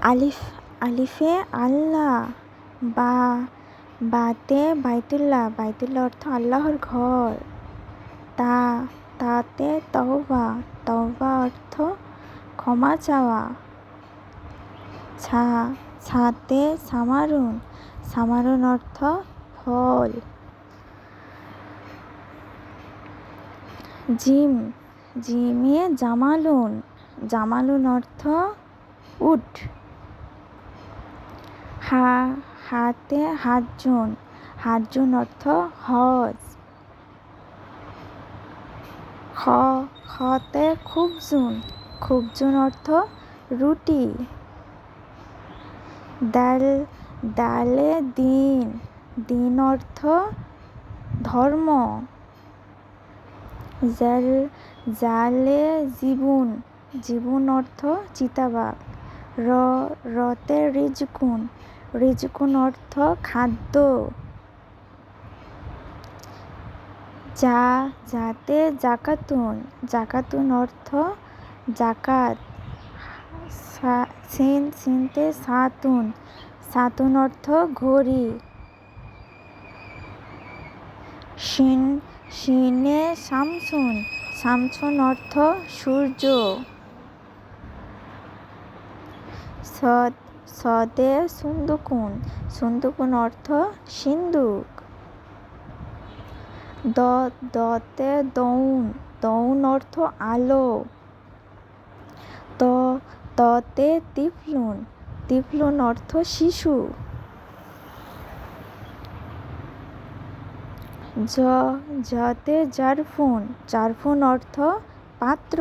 আলিফ আলিফে আল্লাহ, বা বাতে বাইতুল্লাহ, বাইতুল্লাহ অর্থ আল্লাহর ঘর। তাতে তওবা, তওবা অর্থ ক্ষমা চাওয়া। ছাতে সামারুন, সামারুন অর্থ ফল। জিমে জামালুন, জামালুন অর্থ উট। হাতে হাজ্জুন, হাজ্জুন অর্থ হজ। খতে খুবজুন, খুবজুন অর্থ রুটি। দালে দিন, দিন অর্থ ধর্ম। জালে জীবন, জীবন অর্থ চিতাবাঘ। রতে রিজকুন, রিজকুন অর্থ খাদ্য। যাতে জাকাতুন, জাকাতুন অর্থ জাকাত। সিনতে সাতুন, সাতুন অর্থ ঘড়ি। শিনে শামসুন, শামসুন অর্থ সূর্য। সদে সুন্দুকুন, সুন্দুকুন অর্থ সিন্দুক। দতে দৌন, দৌন অর্থ আলো। ততে তিফলুন, তিফলুন অর্থ শিশু। জতে জারফুন, জারফুন অর্থ পাত্র।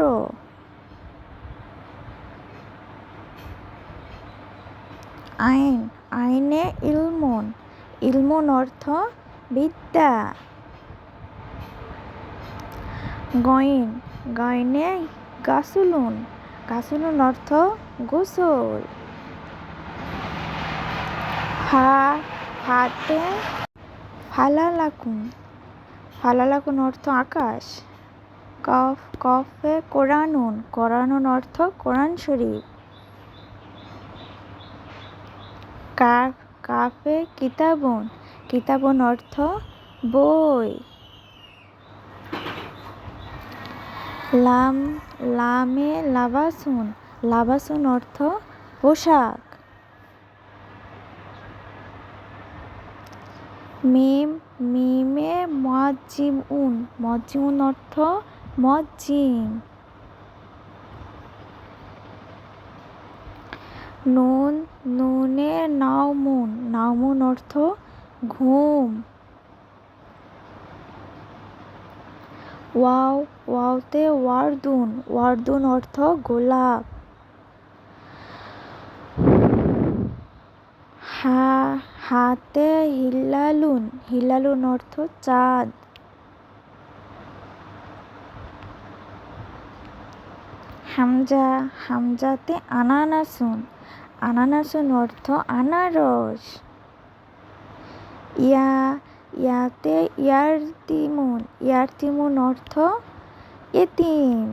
আইনে ইলমুন, ইলমুন অর্থ বিদ্যা। গয়নে গাসুলুন, গাসুলুন অর্থ গোসল। ফাতে ফালালাকুন, ফালালাকুন অর্থ আকাশ। কফে কোরআনুন, কোরআনুন অর্থ কোরআন শরীফ। কাফে কিতাবুন, কিতাবুন অর্থ বই। লামে লাবাসুন, লাবাসুন অর্থ পোশাক। মিমে মুয়াজ্জিমুন, মুয়াজ্জিমুন অর্থ মুয়াজ্জিম। নুনে নাওমুন, নাওমুন অর্থ ঘুম। ওয়াওতে ওয়ার্দুন, ওয়ার্দুন অর্থ গোলাপ। হাতে হিলালুন, হিলালুন অর্থ চাঁদ। হামজাতে আনানাসুন, আনানাসুন অর্থ আনারস। ইয়াতে ইয়ারতিমুন, ইয়ারতিমুন অর্থ এতিম।